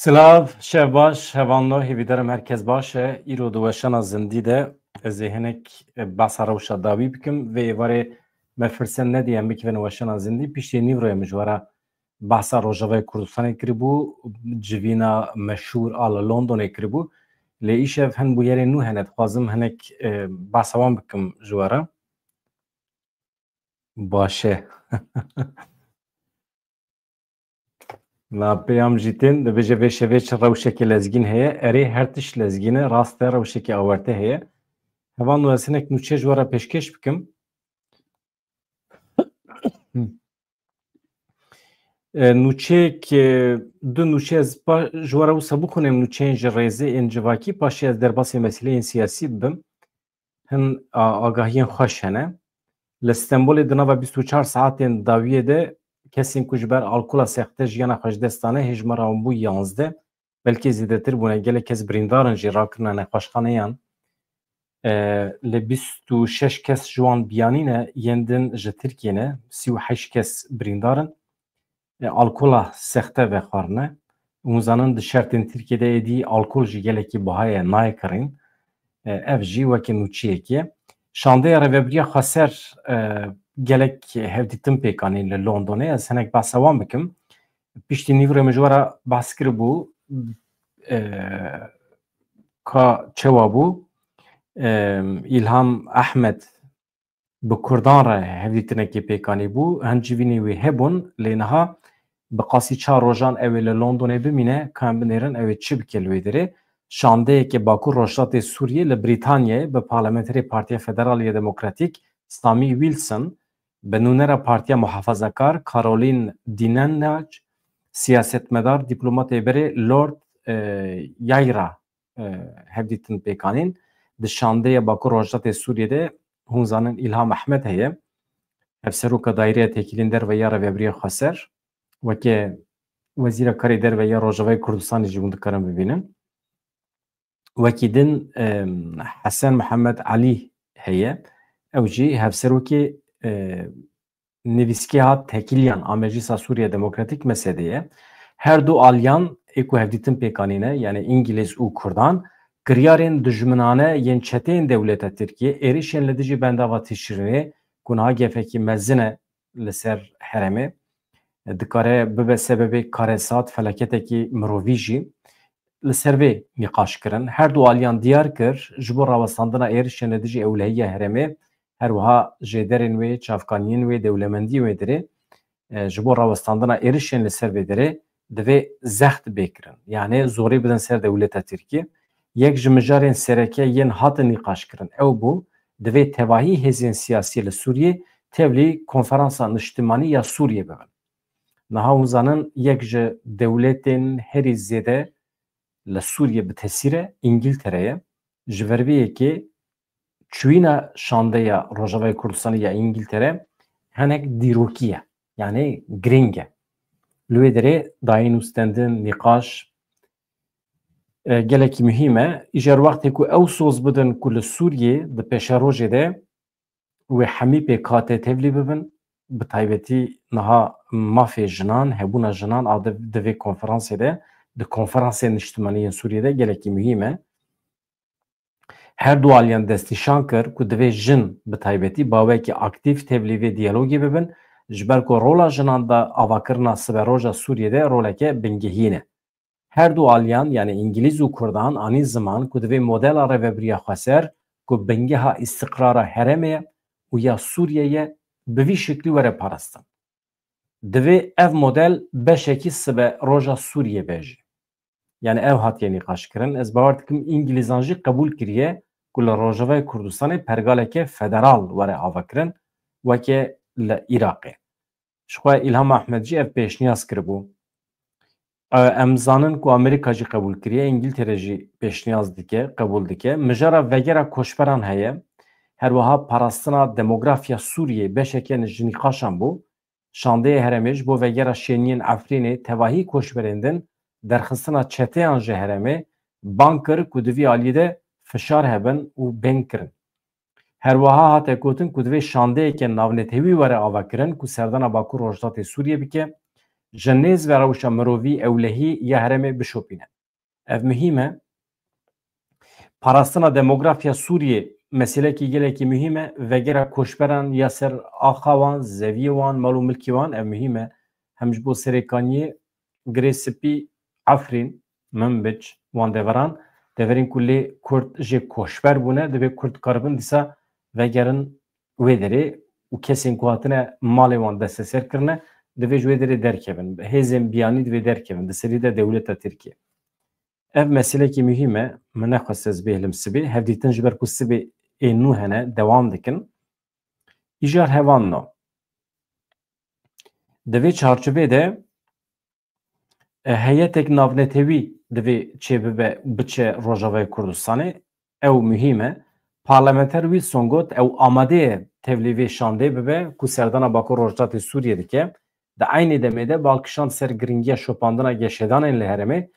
Silav, şev baş, hevanlo, hêvîdarim herkes baş e. Îro di weşana zindî de ez ê hinek behsa rewşa dawî bikim vê êvarê me firset nediye bikevin weşana zindî. Piştî nîvroya min ji were behsa Rojavayê Kurdistanê kiribû, civîna meşhûr a li Londonê kiribû. Lê îşev hin bûyerên nû hene dixwazim hinek behsa wan bikim ji were. Baş e. Peyam jî tên dibêje vê şevê çi rewşekê lezgîn heye, erê her tişt lezgîn e, rast e rewşekê awarte heye. Hevan ez hinek nûçe ji were pêşkêş bikim. Nûçeyek du nûçe ez ji were wisa bixwînim nûçeyên ji rêzê ên civakî paşê ez derbasê meseleyên siyasî bibim. Hin agahiyên xweş hene. Li Stenbolê di nava 24 saetên dawiyê de kesên ku ji ber alkola sexte jiyana xwe ji dest dane hejmara wan bû 11, belkî zêdetir bûne. Gelek kes birîndarin jî rakirine nexweşxaneyan. Li 26 kes ji wan biyanîne yên din ji Tirkiyeyê, 38 kes birîndarin. Alkola sexte vexwarine. Hûn zanin di şertên Tirkiyeyê êdî alkol jî gelekî bihaye nakirin. Ev jî wekî nûçeyekî ye. Şandeya Rêveberiya Xweser gelek hevdîtin pêk anîn li Londonê. Ez hinek behsa wan bikim. Piştî nîvrê min ji were behs kiribû ka çewa bû İlham Ehmed bi Kurdan re hevdîtinekê pêk anî bû. Hin civînê wê hebûn lê niha bi qasî 4 rojan ew ê li Londonê bimîne ka em binêrin ew ê çi bike li wê derê. Şandeyekê Bakur Rojhilatê Sûriyê li Brîtanyayê bi Parlamenterê Partiya Federal Demokratîk Samî Wilson, bi nûnera Partiya Muhafazakar Caroline Dinenage, siyasetmedar dîplomatê berê Lord Yayra hevdîtin pêk anîn. Di şandeyê Bakur Rojhilatê Sûriyê de hûn zanin İlham Ehmed heye. Hevseroka Daîreya Têkiliyên Derve ya Rêveberiya Xweser, wekî Wezîra Karê Derve ya Rojavayê Kurdistanê jî hûn dikarin bibînin. Wekî din Hesen Mihemed Alî heye. Ew jî hevserokê nivîskê hat Tekiliyan a Meclisa Sûriya Demokratîk Mesedê ye. Her du aliyan ê ku hevdîtin pêk anîne, yani İngiliz û Kurdan, kiryarên dijminane yên çeteyên dewleta Tirkiye êrişên li dijî bendava tişrînê ku niha gefekî mezin e li ser heremê, dikare bibe sebebê karesat felaketekî mirovî jî li ser vê nîqaş kirin. Her du aliyan diyar kir ji bo rawestandina êrişên li dijî ewlehiya heremê, her wiha jêderên wê, çavkaniyên wê, dewlemendiyên wê derê ji bo rawestandina êrişên li ser vê derê divê zext bêkirin. Yani zorî bidin ser dewleta Tirkiye. Yek ji mijarên sereke yên hatin nîqaş kirin. Ew bû divê tevahî hêzên siyasî li Sûriyê tevlî konferansa niştimanî ya Sûriyê bibin. Niha hûn zanin yek ji dewletên herî zêde li Sûriyê bi tesîre İngiltere ye. Ji verviyekê çûyîna şandeya Rojavayê Kurdistanê ya İngiltere hinek dîrokî ye. Yani giring e. Li wê derê dayîn û stendin nîqaş gelekî mühîm e. Îjer wextê ku ew soz bidin ku li Sûriyê di pêşerojê de wê hemî pêk hate tevlî bibin, bi taybetî niha mafê jinan, hebûna jinan a di vê konferansê de, di konferansên niştimanî yên Sûriyê gelekî mühîm e. Her du aliyan destnîşan kir ku divê jin bi taybetî bawekî aktiv tevlî vê diyalogê bibin, ji ber ku rola jinan da avakirina siberoja Sûriyê roleke bingehîn e. Her du aliyan yani İngiliz û Kurdan anî ziman ku divê modela Rêveberiya Xweser ku bingeha îstiqrara heremê û ya Sûriyeyê bi vî şeklî were parastin. Divê ev model beşekî sibe roja Sûriyê be jî. Yani ev hatiye nîqaş kirin. Ez bawer dikim İngilîzan jî qebûl kiriye ku li Rojavayê Kurdistanê pergaleke federal were avakirin, weke li Iraqê. Ji xwe İlham Ehmed jî ev pêşniyaz kiribû. Em zanin ku Amerîka jî qebûl kiriye, İngiltere jî pêşniyaz dike, qebûl dike. Mijara vegera koçberan heye. Her wiha parastina demografiya Sûriyê beşeke ji nîqaşan bû. Şandeyê heremê ji bo vegera şeniyên Efrînê tevahî koçberên din derxistina çeteyan ji heremê ban kir ku divî aliyê de fişar hebin û bên kirin. Her wiha hate gotin ku divê şandeyeke navnetewî were avakirin ku serdana Bakur Rojhilatê Sûriyê bike. جنیز و روش مروی اولهی یه هرمه بشوپینه. اف مهمه پاراستنا دموگرافیا سوریه مسئله کی گله کی مهمه وگرا کوشبران یا سر آخوان زویوان مالو ملکیوان اف مهمه همش بو سرکانی گریسپی عفرین منبج وان دوران deverin kulli Kurt ji koşber bune dibe Kurt karbin disa vegerin vederi u kesin ku hatine malê wan desteser kirine divê ji wê derê derkevin hêzên biyanî divê derkevin di serî de dewleta Tirkiye. Ev meselekî mühim e min nexwest ez bêhlim sibê hevdîtin ji ber ku sibê ê nû hene dewam dikin îjar hevan no. Di vê çarçovê de heyetek navnetewî divê çêbibe biçe Rojavayê Kurdistanê ew mühim e parlamenter wî songot ew amade ye tevlî vê şandê bibe ku serdana Bakur Rojdatê Sûriyê dike di aynê demê de balkişan ser giringiya şopandina geşedanên li herêmê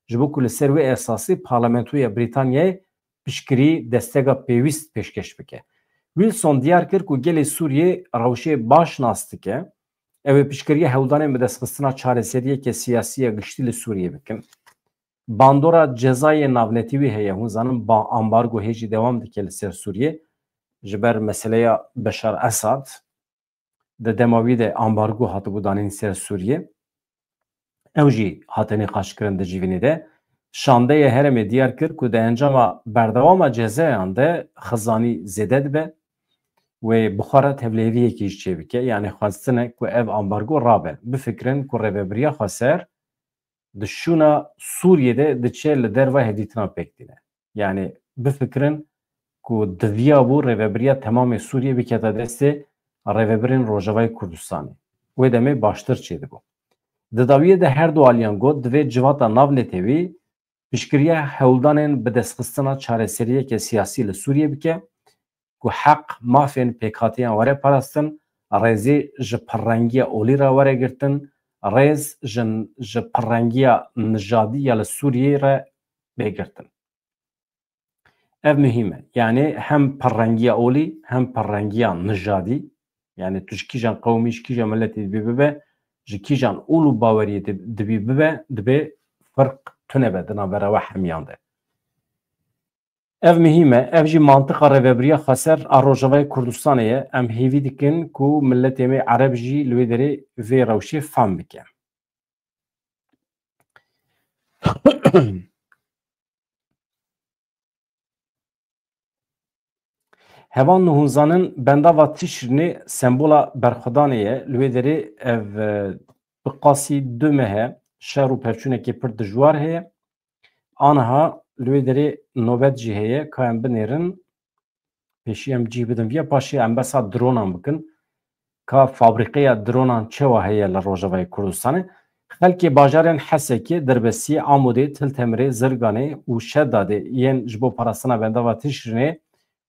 ji bo ku li ser wê esasî parlamentoya Brîtanyayê piştgirî desteka pêwîst pêşkeş bike. Wilson diyar kir ku gelê Sûriyê rewşê baş nas dike ew ê piştgiriya hewldanên bi destxistina çareseriyeke siyasî giştî li Sûriyê bikin. Bandora cezayê navnetî heye hûn zanin ambargo hêjî dewam dike li ser Sûriyê ji ber meseleya Beşar Esad di dema wî de ambargo hatibû danîn ser Sûriyê ew jî hatine xweşkirin di civînê de şandeyê herêmê diyar kir ku di encama berdewama cezayan de xizanî zêde dibe wê bixwara tevlêviyekî ji çê bike yani xwestine ku ev ambargo rabe bifikirin ku rêveberiya Xweser di şûna Sûriyê'de diçe li derva hevdîtina pêk dîne. Yani bifikirin ku diviya bû rêveberiya temamê Sûriyê bikete destê rêveberên Rojavayê Kurdistanê. Wê demê baştir çê dibû. Di dawiyê de her du aliyan got divê civata navnetewî piştgiriya hewldanên bi destxistina çareseriyeke siyasî li Sûriyê bike ku heq mafên pêkhatiyan were parastin rêzê ji pirrengiya olî re were girtin rêz ji pirrengiya nijadî ya li Sûriyê re bêgirtin. Ev mühim e. Yani hem pirrengiya olî hem pirrengiya nijadî yani tu ji kîjan qewmî ji kîjan milletê dibî bibe ji kîjan ûl û baweriyê dibî bibe dibê firq tune be di navbera we hemiyan de. Ev mühim e. Ev jî mantıqa rêveberiya Xweser a Rojavayê Kurdistanê ye em hêvî dikin ku milletê me Ereb jî li wê derê vê rewşê fam bike. Hevan nûhunzanin bendava tişrînê sembola berxwedanê ye li wê derê ev bi qasî du mehe şer û pevçûnekê pir dijwar heye aniha li wê derê nobet jî heye ka em binêrin pêşî em cih bidin viya paşê em besa dronan bikin ka fabrîqeya dronan çewa heye li Rojavayê Kurdistanê xelkê bajarên Hesekê, Dirbesiyê, Amûdê, Tiltemirê, Zirganê û Şeddadê yên ji bo parastina bendava tişrînê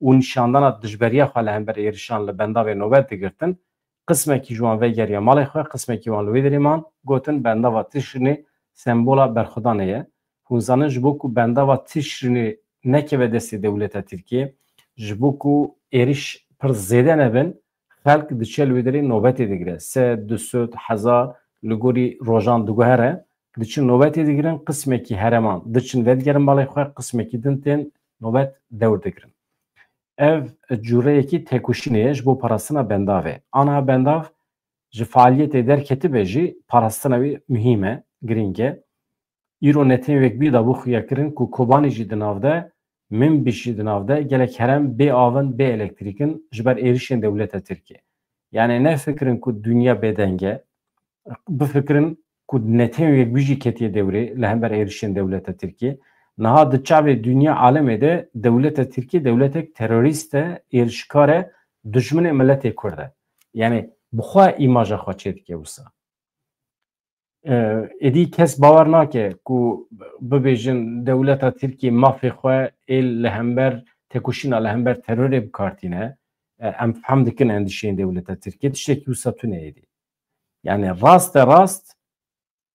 û nîşandana dijberiya xwe li hember êrişan li bendavê nobet digirtin qismekî ji wan vegeriya malê xwe qismekî wan li wê derê man gotin bendava tişrînê sembola berxwedanê ye hûn zanin ji bo ku bendava tişrînê nekeve destê dewleta Tirkiye ji bo ku êriş pir zêde nebin xelk diçe li wê derê nobetê digire sed du sed hezar li gorî rojan diguhere diçin nobetê digirin qismekî hereman diçin vedigerin malê xwe qismekî din tên nobet dewr digirin. Ev cûreyekî têkoşînê ye ji bo parastina bendavê. Aniha bendav ji faaliyetê derketibe jî parastina wî mühim e, girîng e. Îro netên wekbî da bû xuyakirin ku Kobanî jî di nav de, Minbî jî di nav de gelek herem bê avin bê elektrîkin ji ber êrişên dewleta Tirkiye. Yani nefikirin ku dünya bêdenge, bifikirin ku netên wekbî jî ketiye dewrê li hember êrişên dewleta Tirkiye. Niha di çavê dünya alemê de dewleta Tirkiye dewletek terorîst e, êrişkar e, dijminê milletê Kurd e. Yani bi xwe îmaja xwe çê dike wisa. Êdî kes bawer nake ku bibêjin dewleta Tirkiye mafê xwe ê li hember têkoşîna li hember terorê bikartîne em fehm dikin endişeyên dewleta Tirkiye tiştekî wisa tune êdî. Yani rast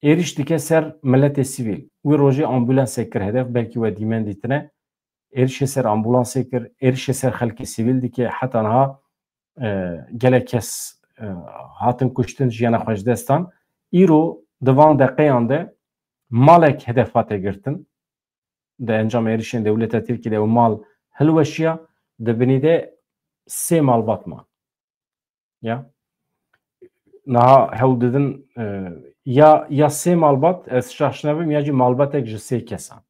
êriş dike ser milletê sivîl. Wê rojê ambûlansê kir hedef belkî we dîmen dîtine êrişê ser ambûlansê kir êrişê ser xelkê sivîl dike heta niha gelek kes hatin kuştin jiyana xwe ji destan îro Divan deqeyan de malek hedefate girtin de encam erişên dewleta Tirkiyeyê û mal hilweşiya dibinî de 3 malbat man. Ya niha hewl didin ya 3 malbat ez şaşnebim ya jî malbatek ji 3 kesan.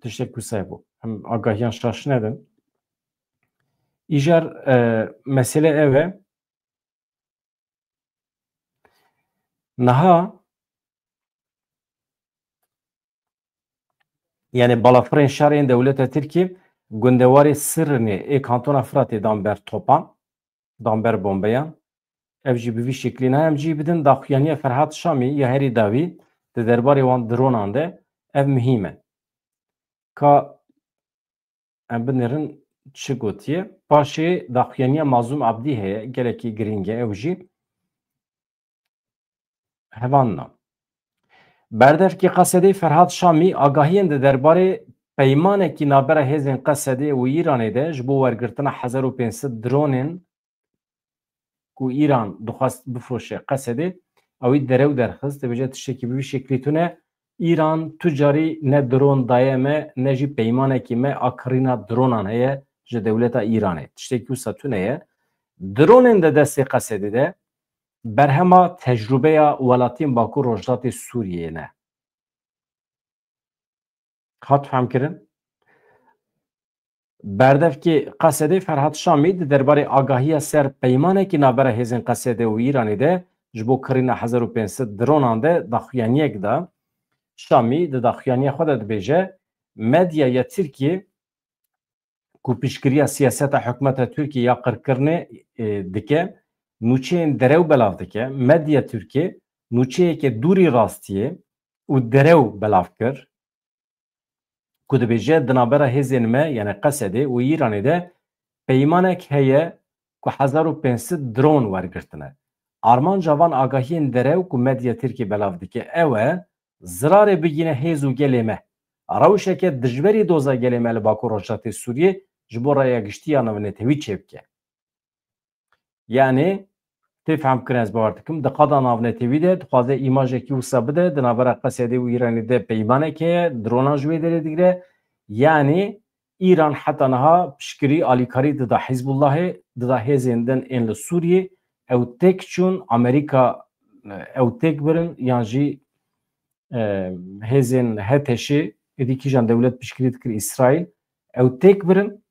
Tiştek ku sebû. Hem agahiyan şaş nedin. İjar mesele ev e niha yani balafirên şerên dewleta Tirkiye gundewarê Sirrinê ê kantona Firatê dan ber topan, dan ber bombeyan. Ev jî bi vî şeklî ne em jî bidin daxuyaniya Ferhat Şamî ya herî dawî di derbarê wan dronan de ev mihîm e. Ka em binêrin çi gotiye? Paşê daxuyaniya Mazlûm Abdî heye gelekî girîng e ew jî hevan na. Berdevkî Qesedê Ferhat Şamî agahiyên di derbarê peymanekî navbera hêzên Qesedê û Îranê de ji bo wergirtina 1500 dronên ku İran dixwast bifroşe Qesedê ew derew derxist dibêje tiştekî bi vî şeklî tune İran tu carî ne dron daye me ne jî peymanekî me a kirîna dronan heye ji dewleta İranê. Tiştekî wisa tune ye. Dronên de destê Qesedê de berhema tecrübeya welatiyên Bakur Rojdatê Sûriyeyê ne. Hat femkirin? Berdevkî Qesedê Ferhat Şamî di derbarê agahiya ser peymanekî navbera hêzên Qesedê û Îranê de ji bo kirîna 1500 dronan de daxuyaniyek da. Şamî di daxuyaniya xwe de dibêje medyaya Tirkiye ku piştgiriya siyaseta hikûmeta Tirkiye ya qirkirinê dike nûçeyên derew belav dike. Medya Tirkiye nûçeyekê dûrî rastiyê û derew belav kir ku dibêje di navbera hêzên me yani Qesedê û Îranê de peymanek heye ku 1500 dron wergirtine. Armanca van agahiyên derew ku medya Tirkiye belav dike ew e zirarê bigîne hêz û gelê me. Rewşeke dijberî doza gelê me li Bakur Rojdatê Sûriyê ji bo raya giştiya navnetewî çêbike. Yani tê fehmkirin ez bawer dikim di qada navnetewî de dixwaze îmajekî wisa bide di navbera Qesedê û Îranê de peymanek heye dronan ji wê derê digire. Yani İran heta niha piştgirî alîkarî dida Hizbullahê dida hêzên din ên li Sûriyê ew têk çûn Amerîka ew têk birin yan jî hêzên HTŞ êdî kîjan dewlet piştgirî dikir İsraîl ew têk birin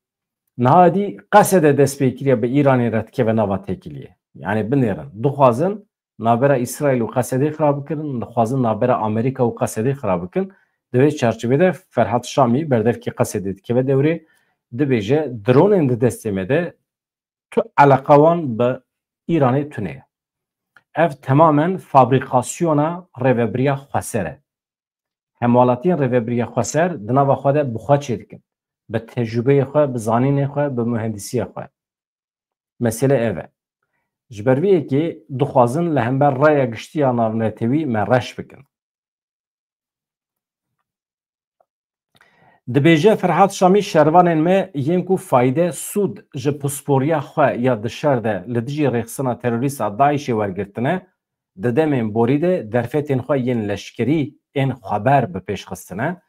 niha dî Qesedê dest pêkiriya bi Îranê re dikeve nava têkiliyê. Yani binêrin dixwazin navbera İsraîl û Qesedê xirab bikin, dixwazin navbera Amerîka û Qesedê xirab bikin. Di vê çarçovê de Ferhat Şamî berdevkî Qesedê dikeve dewrê dibêje dronên di destê me de tu eleqa wan bi Îranê tune ye. Ev tamamen fabrîkasyona rêveberiya xweser e. Hemwalatiyên rêveberiya xweser di nava xwe de bi xwe çêdikin. Bi tecrübeyê xwe, bi zanînê xwe, bi mühendisiyê xwe. Mesele ev e. Ji ber vê yekê dixwazin li hember raya giştiya navnetewî me reş bikin. Dibêje Ferhat Şamî şervanên me yên ku fayde sûd ji pisporiya xwe ya di şer de li dijî rêxistina terorîsta Daişê wergirtine, di demên borî de derfetên xwe yên leşkerî ên xweber bi pêşxistine.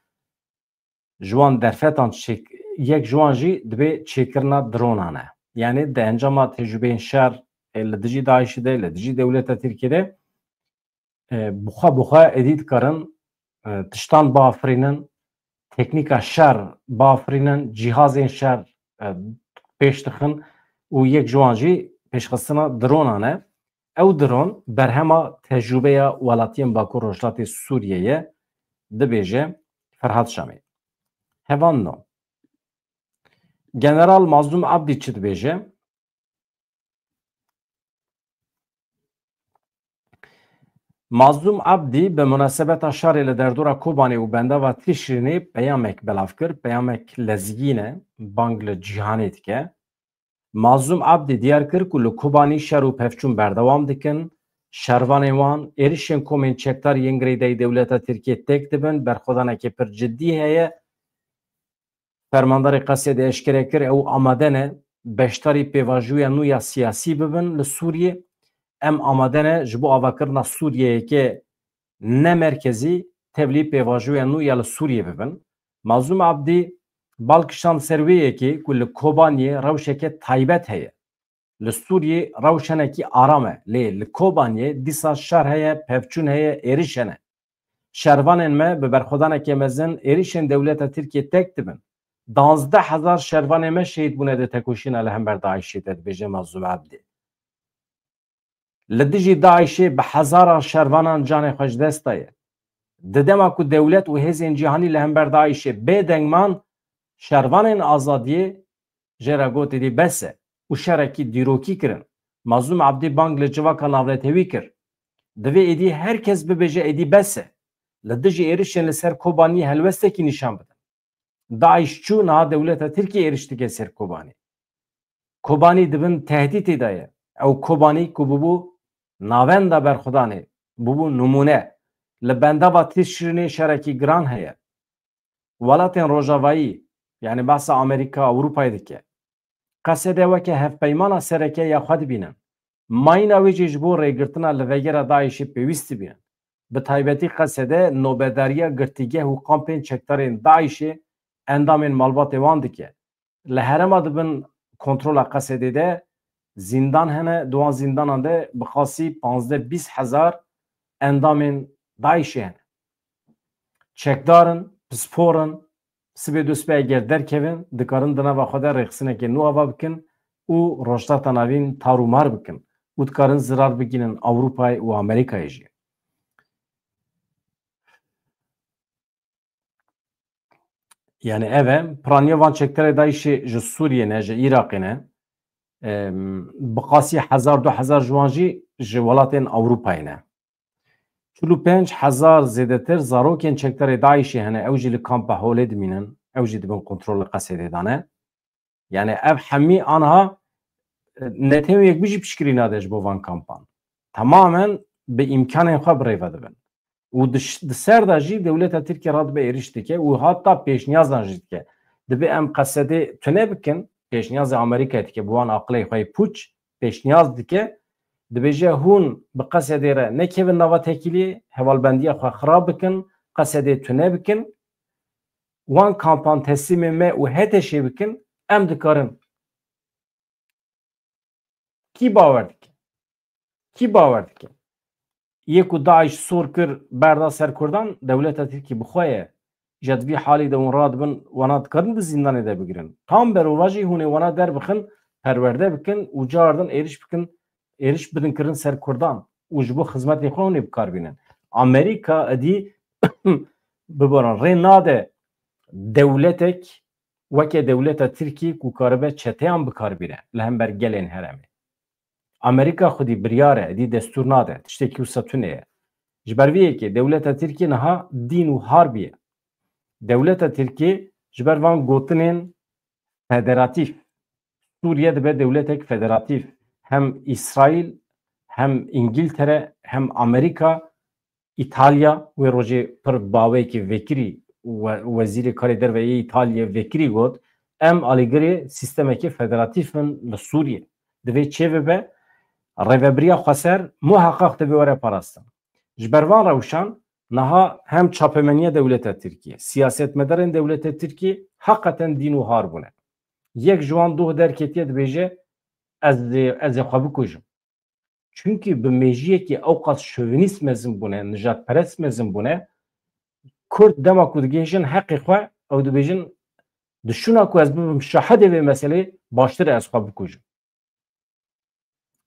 Ji wan derfetan yek ji wan jî dibe çêkirina dronan e. Yani di encama tecrübeyên şer li dijî Daişê de li dijî dewleta Tirkiyeyê de buxa êdî dikarin tiştan biafirînin teknika şer bafirînin cihazên şer pêş dixin û yek ji wan jî pêşxistina dronan e. Ew dron berhema tecrübeya welatiyên Bakur Rojdatê Sûriyeyê dibêje Ferhat Şamî. Hevan no. General Mazlûm Abdî çi dibêje? Mazlûm Abdî bi münasebeta şerê li derdora Kobanî û bendava Tişrînê peyamek belav kir, peyamek lezgîn e, bang li cîhanê dike. Mazlûm Abdî diyar kir ku li Kobanî şer û pevçûn berdewam dikin, şervanên wan êrişên komên çekdar yên girêdayî dewleta Tirkiye têk dibin, berxwedanekê pir ciddî heye. Fermandarê Qesedê eşkere kir ew amade ne beşdarî pêvajoya nû ya siyasî bibin li Sûriyê. em amadene ji bo avakirina Sûriyeyeke ne merkezî tevlî pêvajoya nû ya li Sûriye bibin. Mazlûm Abdî balkişan serweyekê ku li Kobaniyê rewşeke taybet heye. Li Sûriyê rewşenekî aram e. Lê li Kobaniyê dîsa şer heye, pevçûn heye, êriş hene. Şervanên me bi berxwedanekê mezin êrişên dewleta Tirkiye tek dibin. 12,000 şervanê me şehîd bûne di tekoşîna li hember Daişê de dibêje Mazlûm Abdî. Li dijî Daişê bi hezaran şervanan canê xwe ji dest daye. Di dema ku dewlet û hêzên cîhanî li hember Daişê bêdengman şervanên azadiyê jê re gotî bes e û şerekî dîrokî kirin. Mazlûm Abdî bang li civaka navletewî kir. Divê êdî herkes bibêje êdî bes e. Li dijî êrişên li ser Kobaniyê helwestekî nîşan bidin. Daîş çû niha dewleta Tirkiye êriş dike ser Kobanî. Kobanî dibin tehdîtê de ye. Ew Kobanî ku bûbû navenda berxwedanê, bûbû numûne. Li bendava Tirşîrînê şerekî giran heye. Welatên Rojavayî yani behsa Amerîka, Ewropayê dike. Qesedê weke hevpeymana sereke ya xwe dibînin. Mayîna wê jî ji bo rêgirtina li vegera Daişê pêwîst dibînin. Bi taybetî qesedê nobedariya girtîgeh û kampên çekdarên Daişê endamên malbatê wan dike. Li herêma dibin kontrola qesedê de zindan hene, di wan zindanan de bi qasî 15-20 endamên Daişê hene. Çekdarin, pisporin, sibê du sibê eger derkevin, dikarin di nava xwe de rêxistinekê nû ava bikin û rojhilata navîn tarûmar bikin û dikarin zirar bigînin Ewropayê û Amerîkayê jî. Yani ev e piraniya van çekdarê Daişê ji Sûriyê ne, ji Iraqê ne, bi qasî 1000-2000 ji wan jî ji welatên Ewropayê ne. 45,000 zêdetir zarokên çekdarê Daişê hene, ew jî li kampa Holê dimînin, ew jî dibin kontrola qesedê de ne. Yani ev hemî anha netewek bijî piştgirî nade ji bo van kampan. Tamamen bi imkanên xwe birêve dibin. û di ser de jî dewleta Tirkiye radibe êriş dike û hatta pêşniyazan jî dike. Dibe em qesedê tune bikin, pêşniyazê Amerîkayê dike, bi wan aqilê xwe pûç pêşniyaz dike, dibêje hûn bi qesedê re nekevin nava tekiliyê, hevalbendiya xwe xirab bikin, qesedê tune bikin, wan kampan teslîmê me û HTŞ bikin, em dikarin. Kî bawer dike? Kî bawer dike? Yê ku Daîş sor kir berda ser Kurdan, dewleta Tirkiye bixwe ye. Ji vî halî de hûn radibin, wana dikarin di zindanê de bigirin. Tam berova jî hûn ê wana derbixin, perwerde bikin û cardin êriş bikin, êriş bidin kirin ser Kurdan û ji bo xizmetê xwe hûn ê bikarbînin. Amerîka edî bibaran rê nade dewletek weke dewleta Tirkiye ku karibe çeteyan bikarbîne li hember gelên herêmê. Amerîka xwedî biryar e, edî destûr nade, tiştekî wisa tune ye. Ji ber vê yekê dewleta Tirkiye niha dîn û harbî ye. Dewleta Tirkiye ji ber van gotinên federatîv, Sûriye dibe dewletek federatîv. Hem İsraîl, hem İngiltere, hem Amerîka, İtalya wê rojê pir bawekî vekirî wezîrê karê derveyê İtalyayê vekirî got, em alîgirê sîstemekî federatîv in li Sûriye. Divê çê bibe rêveberiya xweser muheqeq divê were parastin. Ji ber van rewşan niha hem çapemeniya dewleta Tirkiye, siyasetmedarên dewleta Tirkiye heqeten dîn û har bûne. Yek ji wan doh derketiye dibêje ez ê xwe bikujim. Çünkü bi mêjiyekî ew qas şövenîst mezin bûne, nijadperest mezin bûne, Kurd dema ku digihîjin heqê xwe ew dibêjin dişûna ku ez bibim şahidê vê meselê baştir ez xwe bikujim.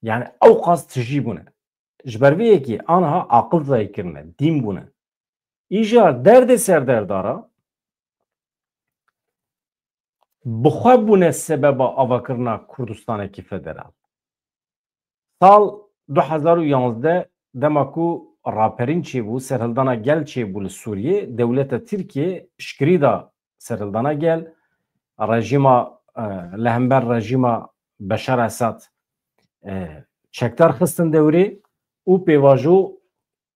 Yani ew qas tijî bûne. Ji ber vê yekî aniha aqil zayî kirine, dîn bûne. Îja derdê ser derdara bixwe bûne sebeba avakirina Kurdistanekî federal. Sal 2011 dema ku raperîn çêbû, serhildana gel çêbû li Sûriyê, dewleta Tirkiye piştgirî da serhildana gel, rejîma li hember rejîma Beşar Esad çekdar xistin dewrê û pêvajo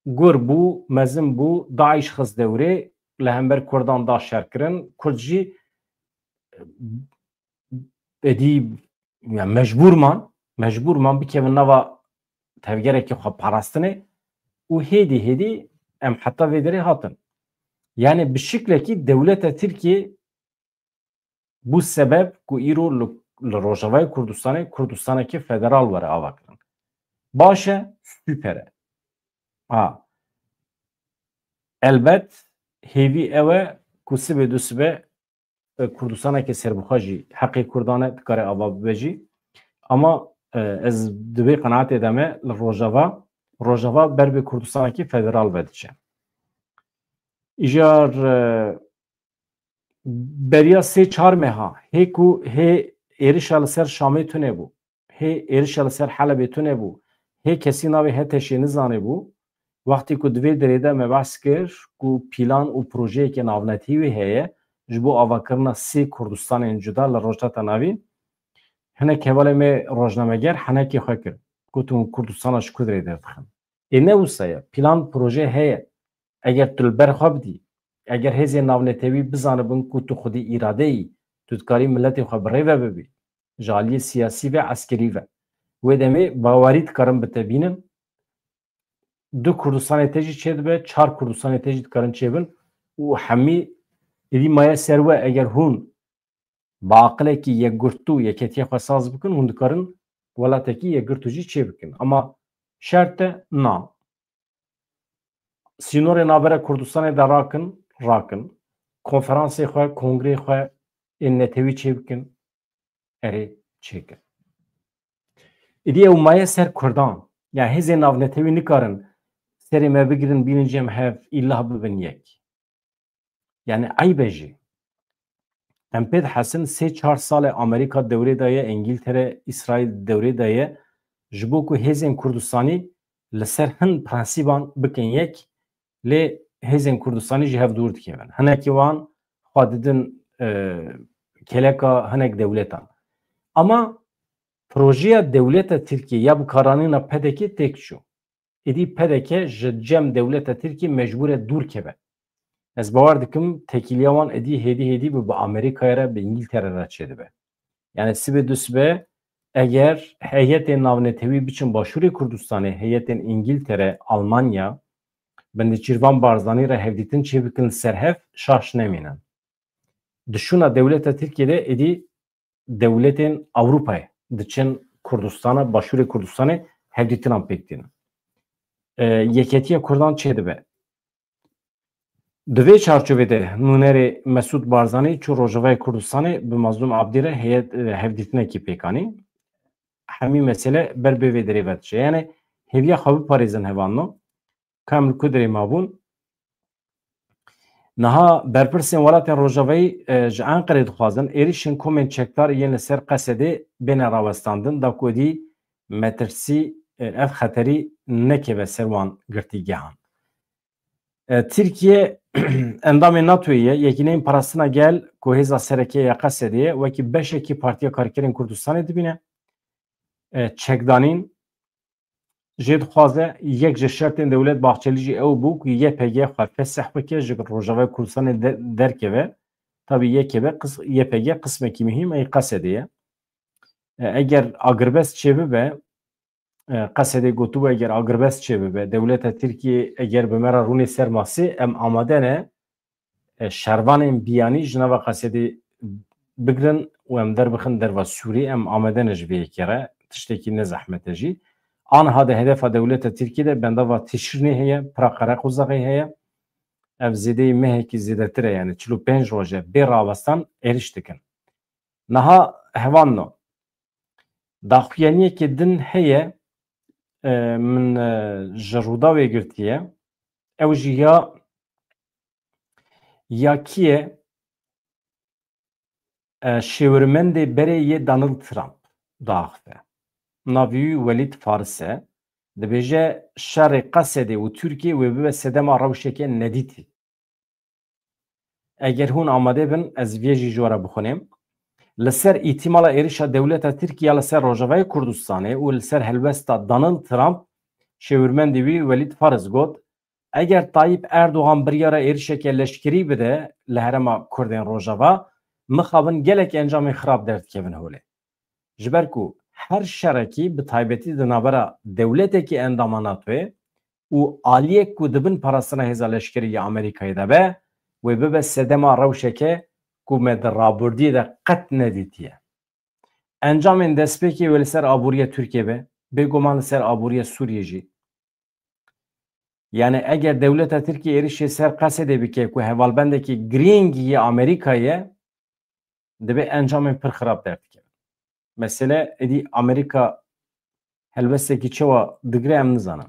gur bû, mezin bû, Daîş xist dewrê, li hember Kurdan da şerkirin, Kurd jî edî mecbûrman bikevin nava tevgereki xwe parastine û hêdî em heta vê derê hatin. Yani bi şiklekî dewleta Tirkiye bu sebep ku îro li Rojavayê Kurdistanê Kurdistanekî federal were ava kirin. Baş e, süper e. Ha. Elbet hêvî ew e ku sibê du sibe Kurdistanekî serbixwe jî heqê Kurdan e dikare ava bibe jî. Ama ez di vê qenaetê de me li Rojava ber bi Kurdistanekî federal vediçe. İjar beriya sê çar meha hê ku hê êrişa li ser Şamê tune bû, hê êrişa li ser Helebê tune bû, hê kesî navê Heteşê nizanê bû, wextê ku di vê derê de me behs kir ku pîlan û projeyekê navnetî wê heye ji bo avakirina sê Kurdistanên cuda li Rojheta Navî, hinek hevalê me rojnameger henekê xwe kir ku tu Kurdistana ji ku derê derdixin. Ê ne wisa ye, pîlan proje heye. Eger tu li ber xwe bidî, eger hêzên navnetewî bizanibin ku tu xwedî îradeyî, tu dikarî milletê xwe bi rê ve bibî, ji aliyê siyasî ve eskerî ve. Wê demê bawerî dikarin bi te bînin, du Kurdistanê te jî çê dibe, çar Kurdistanê te jî dikarin çêbin û hemî êdî maye ser we eger hûn bi aqilekî yekgirtû yeketiya xwe saz bikin, hûn dikarin welatekî yekgirtû jî çê bikin. Ama şert e na. Sînorê navbera Kurdistanê de rakin. Konferansê xwe, kongrê xwe ên netewî çê bikin, erê çêkin. Êdî ew maye ser Kurdan. Ya hêzên navnetewî nikarin serê me bigirin bînin cem hev îlah bibin yek. Yani eyb e jî. Em pê dihesin sê çar salê Amerîka dewrê de ye, İngîltere, İsraîl dewrê de ye ji bo ku hêzên Kurdistanî li ser hin prensîban bikin yek lê hêzên Kurdistanî jî hev dûr dikevin. Hinekî wan xwe didin keleka hinek dewletan. Ama projeya dewleta Tirkiye ya bikaranîna pedekê têk çû. Êdî pedeke ji cem dewleta Tirkiye mecbûr e dûr keve. Ez bawer dikim tekîliya wan êdî hêdî bi Amerîkaya re bi İngîltere re çê dibe. Yani sibê du sibe eger heyetên navnetewî biçin Başûrê Kurdistanê, heyetên İngîltere, Almanya bi Nêçîrvan Barzanî re hevdîtin çê bikin li ser hev şaş nemînin. Dişûna dewleta Tirkiye'de êdî dewletên Ewropayê diçin Kurdistana, Başûrê Kurdistanê hevdîtinan pêk dînin. Yeketiya Kurdan çê dibe. Di vê çarçovê de nûnerê Mesûd Barzanî çû Rojavayê Kurdistanê bi Mazlûm Abdî re hevdîtinekî pêkanî. Hemî mesele ber bê vê derê vediçe. Yani hêviya xwe biparêzin hevanno. Kam li ku derê mabûn. Niha berpirsên welatên Rojavayê ji Enqerê dixwazin êrişên komên çekdar yên li ser Qesedê bêne rawestandin da ku êdî metirsî ev xeterî nekeve ser wan girtîgehan. Tirkiye endamê NATOyê ye yekîneyên parastina gel ku hêza serekê ya Qesedê wekî beşekî Partiya Karkerên Kurdistanê dibîne. Çekdanîn jê dixwaze yek ji şertên Dewlet Bahçelî jî ew bû ku YPG xwe fesih bike ji Rojavayê Kurdistanê derkeve. Tabii YPG qismekî mühim ey Qesedê ye. Eger agirbest çêbibe Qesedê gotûbû eger agirbest çêbibe dewleta Tirkiye eger bi me re rûnê ser masê em amade ne şervanên biyanî ji nava Qesedê bigirin û em derbixin derva Sûrî em amade ne ji vê yekê re tiştekî ne zehmet jî. Anha de hedefa dewleta Tirkiye'de bendava Tişrînê heye, pira Qereqûzexê heye. Ev zêdeyî mehekî zêdetir e yani 45 roje bê rawestan êriş dikin. Niha hevanno daxuyaniyekê din heye min ji Rûdawê girtiye. Ew jî ya kî ye şêwirmendê berê yê Donald Trump daxive. Navî Welîd Faris e. Dibêje şerê Qesedê û Tirkiye wê bibe sedema rewşeke nedîtî. Eger hûn amade bin ez vê jî ji we re bixwînim. Li ser îtîmala êrişa dewleta Tirkiye li ser Rojavayê Kurdistanê û li ser helbesta Donald Trump şêwirmendê wî Welîd Faris got eger Tayyip Erdogan biryara êrişeke leşkerî bide li herêma Kurdên Rojava mixabin gelek encamê xirab derdikevin holê. Ji ber ku her şerekî bi taybetî di navbera dewletekî endamanat ve û aliyek ku dibin parastina hêza leşkerî ya Amerîkayê de be wê bibe sedema rewşeke ku me di rabirdiyê de qet nedîtiye. Encamên destpêkê wê li ser aboriya Tirkiye be, bêguman li ser aboriya Sûriyê jî. Yani eger dewleta Tirkiye êrişê ser Qesedê bike ku hevalbendekî girîng yê Amerîkayê dibe encamên pir xirab derdike. Mesele êdî Amerîka helbestekî çawa digire em nizanin.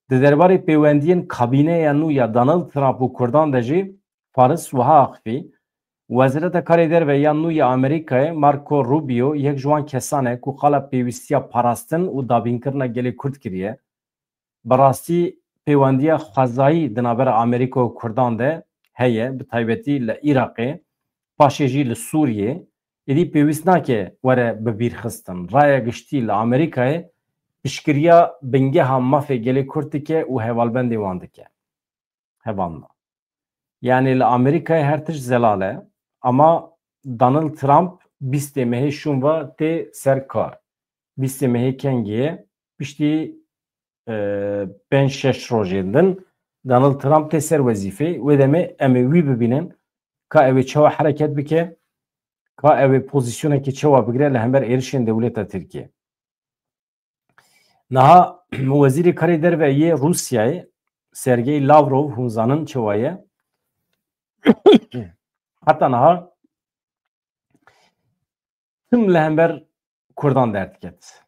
Di derbarê peywendiyên kabîneya nû ya Donald Trump û Kurdan de jî Paris wiha axivî, Wezîreta Karê Derve ya nû ya Amerîkayê Marco Rubio yek ji wan kesan e ku xala pêwîstiya parastin û dabînkirina gelê Kurd kiriye. Bi rastî peywendiya xwezayî di navbera Amerîka û Kurdan de heye, bi taybetî li Iraqê, paşê jî li Sûriyê. Êdî pêwîst nake were bibîrxistin. Raya giştî li Amerîkayê piştgiriya bingeha mafê gelê Kurd dike û hevalbendê wan dike. Hevalna. Yani li Amerîkayê her tişt zelal e ama Donald Trump bîstê mehê şûn ve tê ser kar. Bîstê mehê kengî piştî 5-6 rojên din Donald Trump tê ser wezîfê wê demê em ê wî bibînin ka ew ê çawa hereket bike, ka ew ê pozisyonekî çawa bigire li hember êrişên dewleta Tirkiye. Niha Wezîrê Karê Derve yê Rûsyayê Sergey Lavrov hûn zanin çawa ye. Heta niha tim li hember Kurdan derd ket.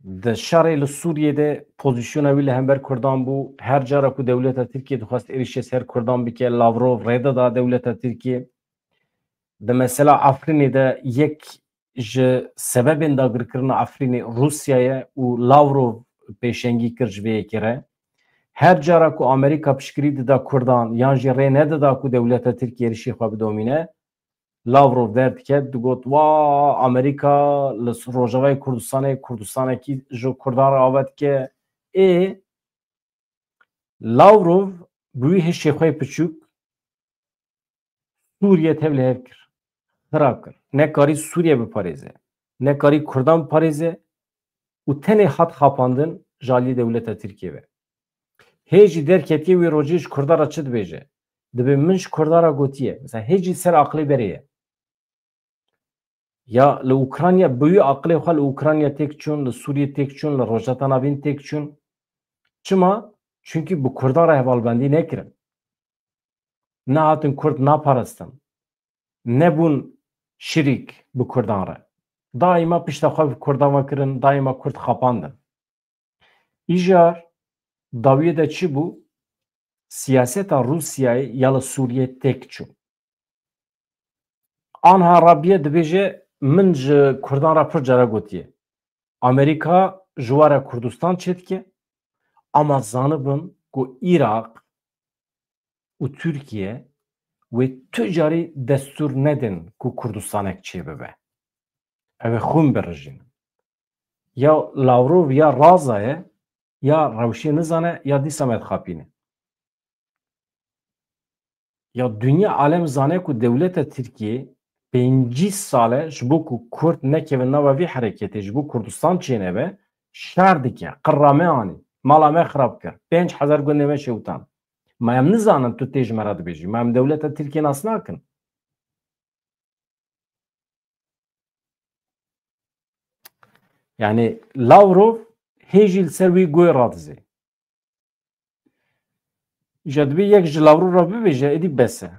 Di şerê li Sûriyê pozisyona wî li hember Kurdan bû. Her cara ku dewleta Tirkiye dixwast êrişê ser Kurdan bike, Lavrov rêda da dewleta Tirkiye. Di mesela Afrînê de yek ji sebebên dagirkirina Afrînê Rûsyayê û Lavrov pêşengî kir ji vê yekê re. Her cara ku Amerîka piştgirî dida Kurdan yan jî rê nedida ku dewleta Tirkiye êrişê xwe bidomîne, Lavrov derd dike digot wa Amerîka li Rojavayê Kurdistanê Kurdistanekî ji Kurdan re ava dike. Lavrov bi wî hişê xwe piçûk Sûriye tev li hev kir. Xirab kir. Nekarî Sûriye biparêze, nekarî Kurdan biparêze û tenê hat xapandin ji aliyê dewleta Tirkiye ve. Hê jî derketiye wê rojê ji Kurdan re çi dibêje? Dibe min ji Kurdan re gotiye. Mesela hê jî ser aqlê berê ye. Ya li Ukrayna bi wî aqlê xwe li Ukrayna têk çûn, li Sûriye têk çûn, li Rojheta Navîn têk çûn. Çima? Çünkü bi Kurdan re hevalbendî nekirin. Ne hatin Kurd naparastin. Nebûn şirîk bi Kurdan re. Daîma pişta xwe bi Kurdan ve kirin, daîma Kurd xapandin. İjar dawiyê de çi bû? Siyaseta Rûsyayê ya li Sûriye têk çû. Anha Rabiye dibêje min ji Kurdan re pir cara gotiye. Amerîka ji were Kurdistan çêdike ama zanibin ku Iraq û Tirkiye wê tu carî destûr nedin ku Kurdistanek çêbibe. Ew ê xwîn birrijînin. Ya Lavrov ya raza ye ya rewşê nizane ya dîsa me dixapîne. Ya dünya alem zane ku dewleta Tirkiye 5 sale ji bo ku Kurd nekevin nava vî hereketê ji bo Kurdistan çênebe şer dike, qirrame anî, mala me xirab kir, 5,000 gundê me şewtan. Ma em nizanin tu tê ji me re dibêjî, ma em dewleta Tirkiye nas nakin. Yani Lavrov hê jî li ser wî goy radizê. Îja dibê yek ji Lavrov re bibêje êdî bes e.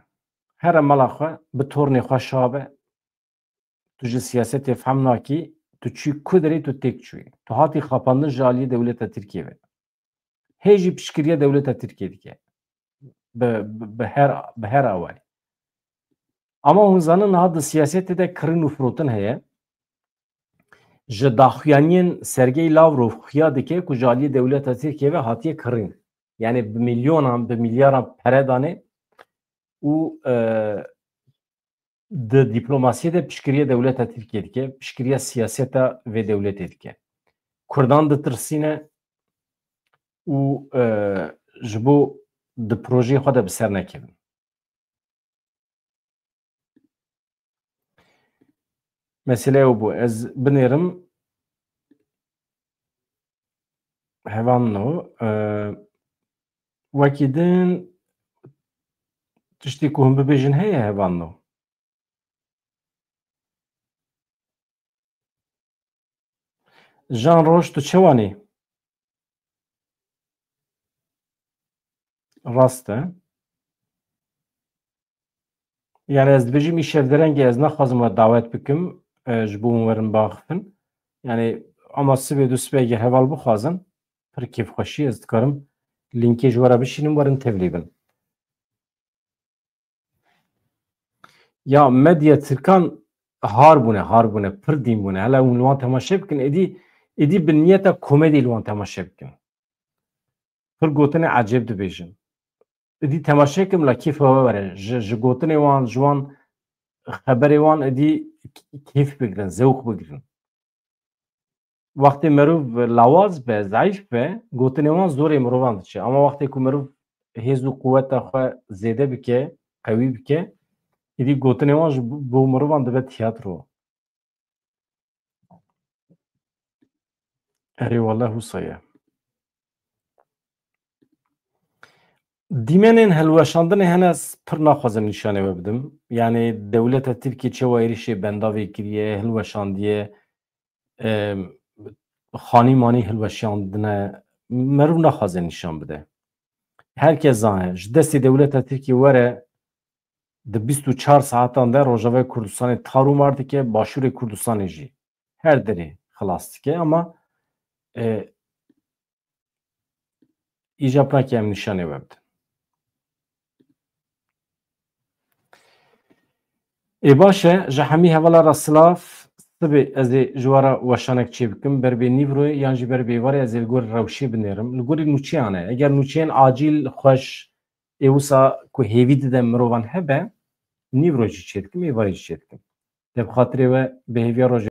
Here mala xwe bi tornê xwe şabe. Tu ji siyasetê fehm nakî, tu çûyî ku derê tu têk çûyî. Tu hatî xapandin ji aliyê dewleta Tirkiye ve. Hê jî piştgiriya dewleta Tirkiye dike. Bi her awayî. Ama hûn zanin niha di siyasetê de kirin û firotin heye. Ji daxuyaniyên Sergey Lavrov xuya dike ku ji aliyê dewleta Tirkiye ve hatiye kirin. Yani bi milyonan, bi milyaran pere danê û di dîplomasiyê de piştgiriya dewleta Tirkiye dike, piştgiriya siyaseta vê dewletê dike. Kurdan ditirsîne û ji bo di projeyê xwe de bi ser nekevin. Mesele ew bû. Ez binêrim Hevanno wekî din tiştî ku hûn bibêjin heye hevanno? Jan roj tu çi wanî? Rast e? Yani ez dibêjim îşev derengê ez naxwazim we dawet bikim ji bo hûn werin biaxivin. Yani ama sibê du sibê eger heval bixwazin pir kêfxweşî ez dikarim linkê ji we re bişînim werin tevlî bin. Ya medya Tirkan har bûne pir dîn bûne. Hela hûn li wan temaşe bikin êdî bi niyeta komedî li wan temaşe bikin. Pir gotinê ecêb dibêjin. Êdî temaşe bikim la kêfa we were ji gotinê wan ji wan xeberê wan êdî kêf bigirin, zewq bigirin. Wextê merov lawaz be, zayıf be, gotinê wan zorê mirovan diçe. Ama wextê ku merov hêz û quweta xwe zêde bike, qewî bike, êdî gotinê wan ji bo mirovan dibe tîyatro. Erê wele wisa ye. Dîmenên hilweşandinê hene ez pir naxwazim nîşanê we bidim. Yani dewleta Tirkiye çawa êrişê bendavê kiriye, hilweşandiye, xanî manî hilweşandine merov naxwaze nîşan bide. Herkes zane ji destê dewleta Tirkiye were di 24 saetan de Rojavayê Kurdistanê tar û mar dike, Başûrê Kurdistanê jî her derê xilas dike ama îcab nake em nîşanê we bidin. Baş e ji hemî hevala ra silav sibê ez ê ji we re weşanek çê bikim ber bê nîvroyê yan jî ber bêvarê ez ê li gorî rewşê binêrim. Li gorî nûçeyan e. Eger nûçeyên acîl xweş ê wisa ku hêvî dide mirovan hebe nîvro jî çê dikim, êvarê jî çê dikim. Dê bi xatirê we bêhêviya rojê